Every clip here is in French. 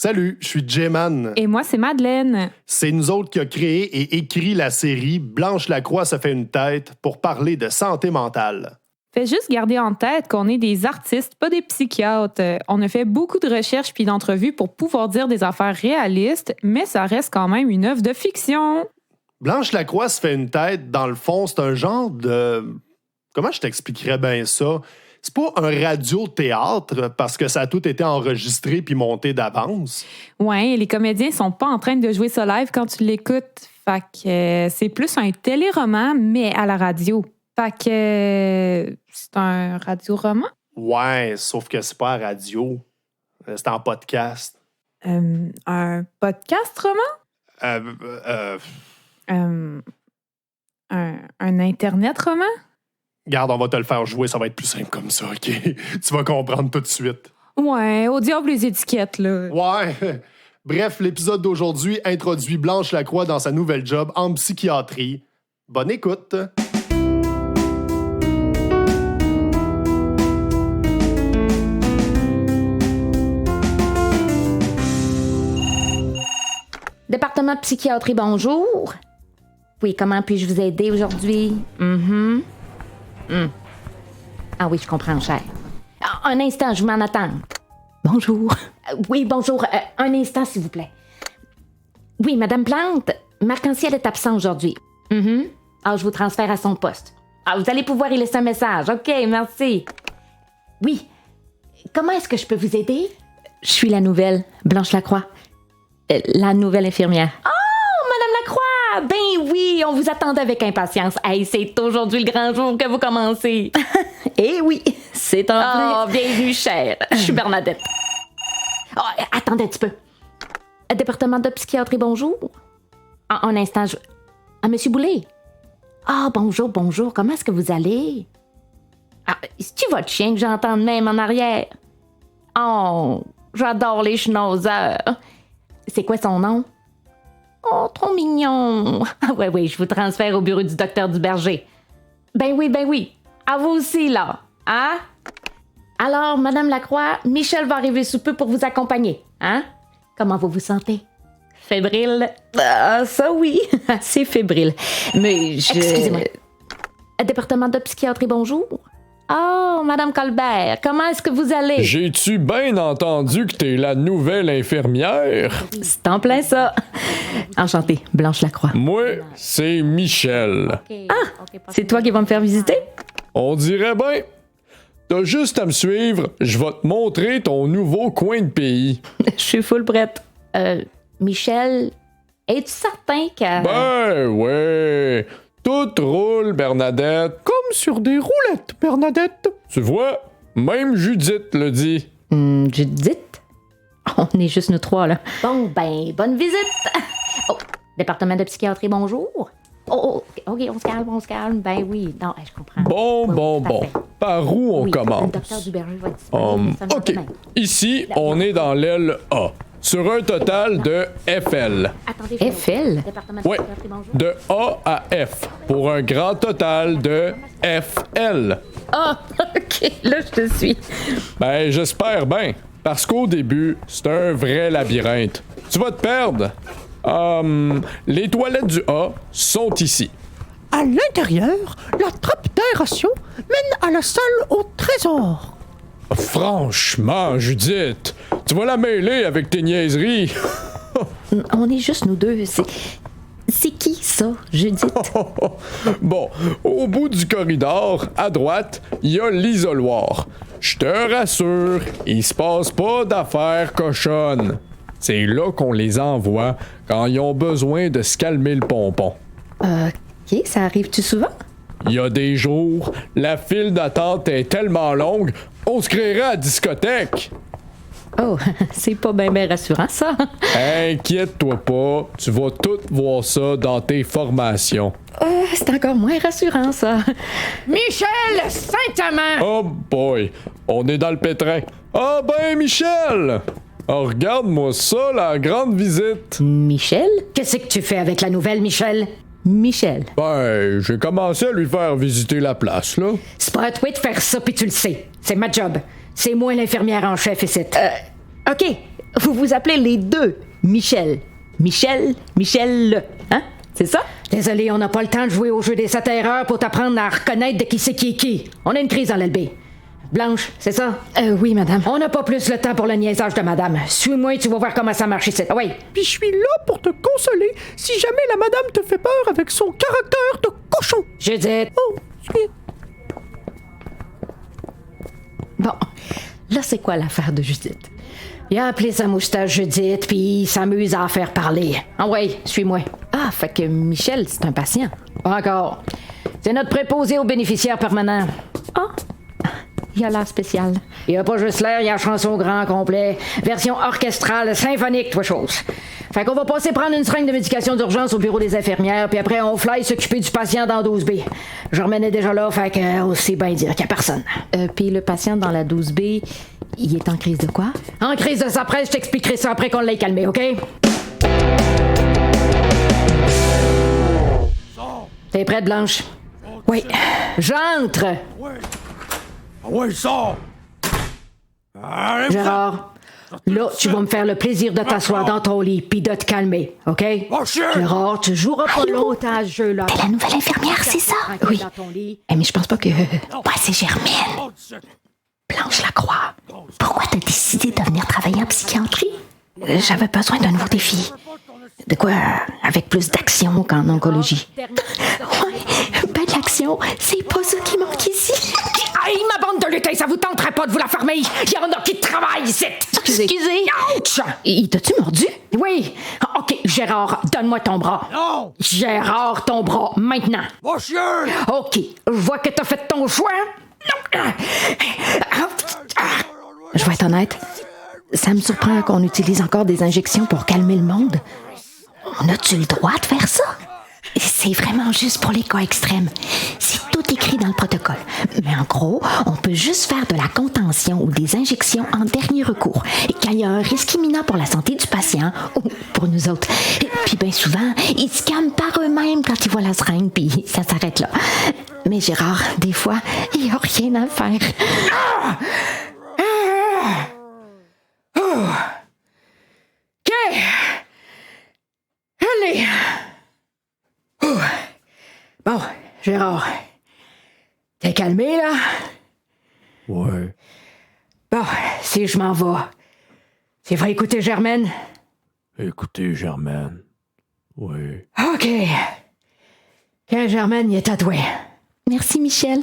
Salut, je suis J-Man. Et moi, c'est Madeleine. C'est nous autres qui a créé et écrit la série Blanche Lacroix se fait une tête pour parler de santé mentale. Fais juste garder en tête qu'on est des artistes, pas des psychiatres. On a fait beaucoup de recherches puis d'entrevues pour pouvoir dire des affaires réalistes, mais ça reste quand même une œuvre de fiction. Blanche Lacroix se fait une tête, dans le fond, c'est un genre de... Comment je t'expliquerais bien ça? C'est pas un radio-théâtre parce que ça a tout été enregistré puis monté d'avance. Ouais, les comédiens sont pas en train de jouer ça live quand tu l'écoutes. Fait que c'est plus un téléroman, mais à la radio. Fait que c'est un radio-roman? Ouais, sauf que c'est pas à radio. C'est en podcast. Un podcast-roman? Un Internet-roman? Garde, on va te le faire jouer, ça va être plus simple comme ça, OK? Tu vas comprendre tout de suite. Ouais, au diable les étiquettes, là. Ouais. Bref, l'épisode d'aujourd'hui introduit Blanche Lacroix dans sa nouvelle job en psychiatrie. Bonne écoute! Département de psychiatrie, bonjour. Oui, comment puis-je vous aider aujourd'hui? Ah oui, je comprends, cher. Un instant, je m'en attends. Bonjour. Oui, bonjour. Un instant, s'il vous plaît. Oui, Madame Plante, Marc-Anciel est absent aujourd'hui. Ah, je vous transfère à son poste. Ah, vous allez pouvoir y laisser un message. OK, merci. Oui. Comment est-ce que je peux vous aider? Je suis la nouvelle, Blanche Lacroix. La nouvelle infirmière. Oh, Madame Lacroix! Ben oui, on vous attendait avec impatience. Hey, c'est aujourd'hui le grand jour que vous commencez. Eh oui, c'est en plein. Oh, bienvenue, chère. Je suis Bernadette. Oh, attendez un petit peu. Département de psychiatrie, bonjour. Un instant, Monsieur Boulay. Ah, bonjour. Comment est-ce que vous allez? Ah, c'est-tu votre chien que j'entends de même en arrière? Oh, j'adore les schnauzers. C'est quoi son nom? Oh, trop mignon. Ah oui, je vous transfère au bureau du docteur Duberger. Ben oui. À vous aussi, là. Hein? Alors, Madame Lacroix, Michel va arriver sous peu pour vous accompagner. Hein? Comment vous vous sentez? Fébrile? Ah, ça oui, assez fébrile. Mais Excusez-moi. Département de psychiatrie, bonjour. Oh, Madame Colbert, comment est-ce que vous allez? J'ai-tu bien entendu que t'es la nouvelle infirmière? C'est en plein ça. Enchantée, Blanche Lacroix. Moi, c'est Michel. Ah, c'est toi qui vas me faire visiter? On dirait bien. T'as juste à me suivre, je vais te montrer ton nouveau coin de pays. Je suis full prête. Michel, es-tu certain que... Ben ouais. Tout roule, Bernadette. Comme sur des roulettes, Bernadette. Tu vois, même Judith le dit. Judith? On est juste nous trois, là. Bon, ben, bonne visite. Oh, département de psychiatrie, bonjour. OK, on se calme. Ben oui, non, je comprends. Bon. Parfait. Par où on Le commence? docteur Duberger va être disponible. OK. Ici, on est dans l'aile A. Sur un total de FL. Attendez, FL? Oui, de A à F, pour un grand total de FL. Ah, OK, là, je te suis. Ben, j'espère bien, parce qu'au début, c'est un vrai labyrinthe. Tu vas te perdre. Les toilettes du A sont ici. À l'intérieur, la trappe d'aération mène à la salle au trésor. Franchement, Judith, tu vas la mêler avec tes niaiseries. On est juste nous deux. C'est qui, ça, Judith? Bon, au bout du corridor, à droite, il y a l'isoloir. Je te rassure, il se passe pas d'affaires cochonnes. C'est là qu'on les envoie quand ils ont besoin de se calmer le pompon. OK, ça arrive-tu souvent? Il y a des jours, la file d'attente est tellement longue, on se créerait à la discothèque. Oh, c'est pas bien rassurant, ça. Inquiète-toi pas, tu vas tout voir ça dans tes formations. C'est encore moins rassurant, ça. Michel Saint-Amand! Oh boy, on est dans le pétrin. Ah ben, Michel! Oh, regarde-moi ça, la grande visite. Michel? Qu'est-ce que tu fais avec la nouvelle, Michel? Michel. Ben, j'ai commencé à lui faire visiter la place, là. C'est pas à toi de faire ça, puis tu le sais. C'est ma job. C'est moi l'infirmière en chef ici. OK. Vous vous appelez les deux Michel. Michel, hein? C'est ça? Désolé, on n'a pas le temps de jouer au jeu des 7 erreurs pour t'apprendre à reconnaître de qui c'est qui est qui. On a une crise dans l'LB. Blanche, c'est ça? Oui, madame. On n'a pas plus le temps pour le niaisage de madame. Suis-moi et tu vas voir comment ça marche ici. Ah oui. Puis je suis là pour te consoler si jamais la madame te fait peur avec son caractère de cochon. Judith. Oh, excuse. Bon, là, c'est quoi l'affaire de Judith? Il a appelé sa moustache Judith, puis il s'amuse à faire parler. Ah ouais, suis-moi. Ah, fait que Michel, c'est un patient. Pas encore. C'est notre préposé aux bénéficiaires permanents. Ah, il a l'air spécial. Il n'y a pas juste l'air, il y a la chanson au grand complet. Version orchestrale, symphonique, toi chose. Fait qu'on va passer prendre une seringue de médication d'urgence au bureau des infirmières, puis après on fly s'occuper du patient dans 12B. Germaine est déjà là, fait que aussi bien dire qu'il n'y a personne. Puis le patient dans la 12B, il est en crise de quoi? En crise de sa presse, je t'expliquerai ça après qu'on l'ait calmé, OK? T'es prête, Blanche? Oui. J'entre! Oui, sors! Gérard, là, tu vas me faire le plaisir de t'asseoir dans ton lit puis de te calmer, OK? Oh, chien! Gérard, tu joueras pas longtemps à ce jeu-là. T'es la nouvelle infirmière, c'est ça? Oui. Dans ton lit. Mais je pense pas que... Moi, c'est Germaine. Blanche Lacroix. Pourquoi t'as décidé de venir travailler en psychiatrie? J'avais besoin d'un nouveau défi. De quoi avec plus d'action qu'en oncologie. Ouais, ben de l'action, c'est pas ça qui manque ici. Aïe, ma bande de lutins, ça vous tenterait pas de vous la fermer? Il y en a qui travaillent ici! Excusez. Ouch! Il t'a-tu mordu? Oui! OK, Gérard, donne-moi ton bras. Non! Gérard, ton bras, maintenant. Va chier! OK, je vois que t'as fait ton choix. Je vais être honnête, ça me surprend qu'on utilise encore des injections pour calmer le monde. On a-tu le droit de faire ça? C'est vraiment juste pour les cas extrêmes. C'est tout écrit dans le protocole. Mais en gros, on peut juste faire de la contention ou des injections en dernier recours. Et quand il y a un risque imminent pour la santé du patient ou pour nous autres. Puis bien souvent, ils se calment par eux-mêmes quand ils voient la seringue, puis ça s'arrête là. Mais Gérard, des fois, il n'y a rien à faire. OK. Allez. Bon, Gérard, t'es calmé, là? Ouais. Bon, si je m'en vais, tu vas écouter Germaine? Écoutez, Germaine. Oui. OK. Quand Germaine y est tatouée. Merci, Michel.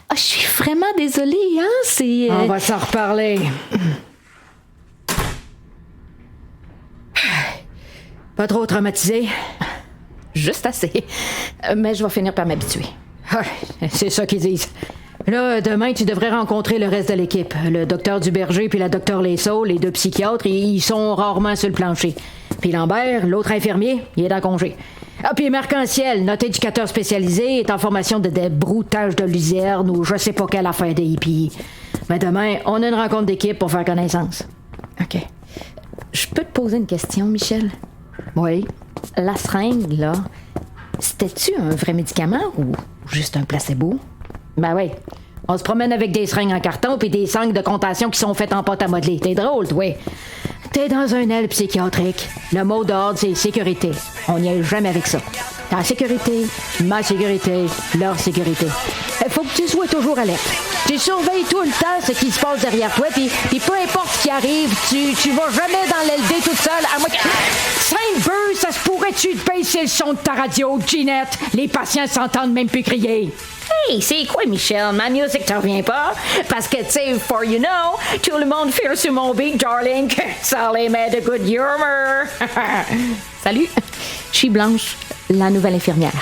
Ah, je suis vraiment désolée, hein? C'est... On va s'en reparler. Pas trop traumatisé? Juste assez. Mais je vais finir par m'habituer. Ah, c'est ça qu'ils disent. Là, demain, tu devrais rencontrer le reste de l'équipe. Le docteur Duberger puis la docteur Lesseau, les deux psychiatres, ils sont rarement sur le plancher. Puis Lambert, l'autre infirmier, il est en congé. Ah, puis Marc-Anciel, notre éducateur spécialisé, est en formation de débroutage de luzerne ou je sais pas quelle affaire des hippies. Mais demain, on a une rencontre d'équipe pour faire connaissance. OK. Je peux te poser une question, Michel? Oui. La seringue, là, c'était-tu un vrai médicament ou juste un placebo? Ben oui. On se promène avec des seringues en carton puis des sangles de contention qui sont faites en pâte à modeler. T'es drôle, toi. T'es dans un aile psychiatrique. Le mot d'ordre, c'est sécurité. On n'y est jamais avec ça. Ta sécurité, ma sécurité, leur sécurité. Faut que tu sois toujours alerte. Tu surveilles tout le temps ce qui se passe derrière toi, puis peu importe ce qui arrive, tu vas jamais dans l'LD toute seule, à moins que... Sainte-Beuve, ça se pourrait-tu de baisser le son de ta radio, Ginette? Les patients s'entendent même plus crier. Hey, c'est quoi, Michel? Ma musique te revient pas? Parce que, tu sais, for you know, tout le monde fait sur mon beat, darling. Ça les met de good humor. Salut, je suis Blanche, la nouvelle infirmière.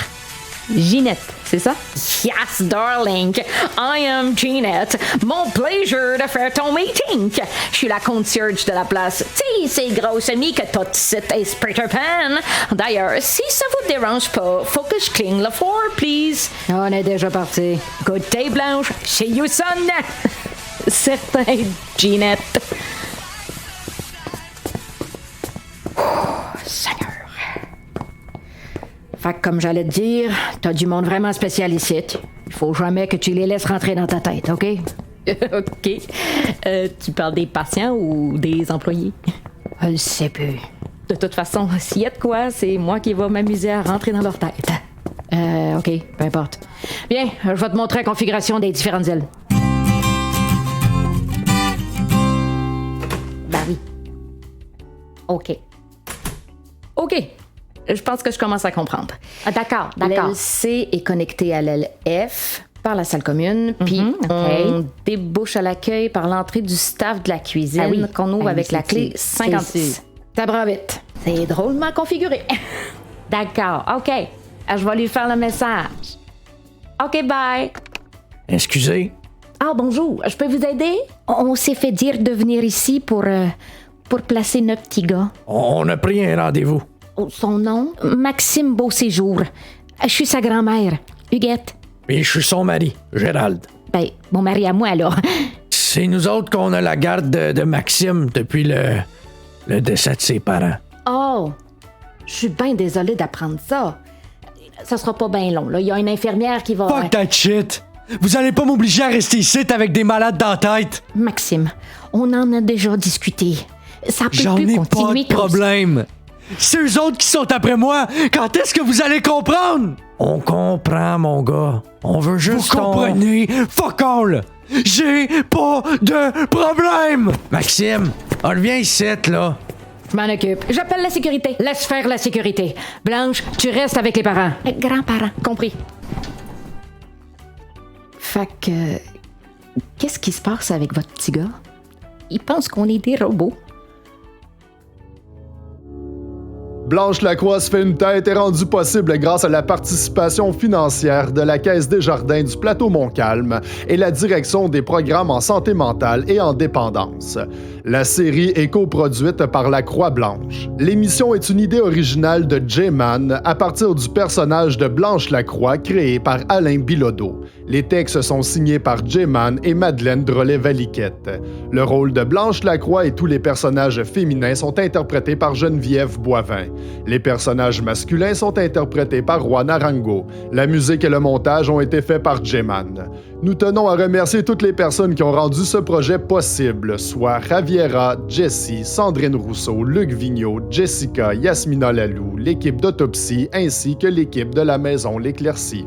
Ginette, c'est ça? Yes, darling. I am Ginette. Mon plaisir de faire ton meeting. Je suis la concierge de la place. Tu sais, c'est grosse amie que tout site est Peter Pan. D'ailleurs, si ça vous dérange pas, faut que je clean le floor, please. On est déjà parti. Good day, Blanche. See you, son. Certain, Ginette. Seigneur. Fait que comme j'allais te dire, t'as du monde vraiment spécial ici. Il faut jamais que tu les laisses rentrer dans ta tête, OK? OK. Tu parles des patients ou des employés? Je le sais plus. De toute façon, s'il y a de quoi, c'est moi qui va m'amuser à rentrer dans leur tête. OK, peu importe. Bien, je vais te montrer la configuration des différentes îles. Ben oui. OK. Je pense que je commence à comprendre. Ah, d'accord. L'aile C est connectée à l'aile F par la salle commune, puis on débouche à l'accueil par l'entrée du staff de la cuisine qu'on ouvre avec la clé 56. Ça prend vite. C'est drôlement configuré. D'accord, OK. Je vais lui faire le message. OK, bye. Excusez. Ah, bonjour. Je peux vous aider? On s'est fait dire de venir ici pour placer notre petit gars. On a pris un rendez-vous. Son nom? Maxime Beauséjour. Je suis sa grand-mère, Huguette. Et je suis son mari, Gérald. Ben, mon mari à moi, alors. C'est nous autres qu'on a la garde de Maxime depuis le décès de ses parents. Oh, je suis bien désolée d'apprendre ça. Ça sera pas bien long, là. Il y a une infirmière qui va... Fuck that shit! Vous allez pas m'obliger à rester ici avec des malades dans la tête! Maxime, on en a déjà discuté. Ça peut J'en plus ai pas continuer de problème. C'est eux autres qui sont après moi. Quand est-ce que vous allez comprendre? On comprend, mon gars. On veut juste Vous comprenez? Fuck all! J'ai pas de problème! Maxime, on revient ici, là. Je m'en occupe. J'appelle la sécurité. Laisse faire la sécurité. Blanche, tu restes avec les parents. Grands-parents. Compris. Fait que... Qu'est-ce qui se passe avec votre petit gars? Il pense qu'on est des robots. Blanche Lacroix se fait une tête est rendue possible grâce à la participation financière de la Caisse des Jardins du Plateau Montcalm et la direction des programmes en santé mentale et en dépendance. La série est coproduite par la Croix-Blanche. L'émission est une idée originale de J-Man à partir du personnage de Blanche Lacroix créé par Alain Bilodeau. Les textes sont signés par J-Man et Madeleine Drolet-Valiquette. Le rôle de Blanche Lacroix et tous les personnages féminins sont interprétés par Geneviève Boivin. Les personnages masculins sont interprétés par Juan Arango. La musique et le montage ont été faits par J-Man. Nous tenons à remercier toutes les personnes qui ont rendu ce projet possible, soit Javiera, Jessie, Sandrine Rousseau, Luc Vigneault, Jessica, Yasmina Lalou, l'équipe d'Autopsie ainsi que l'équipe de la Maison L'Éclaircie.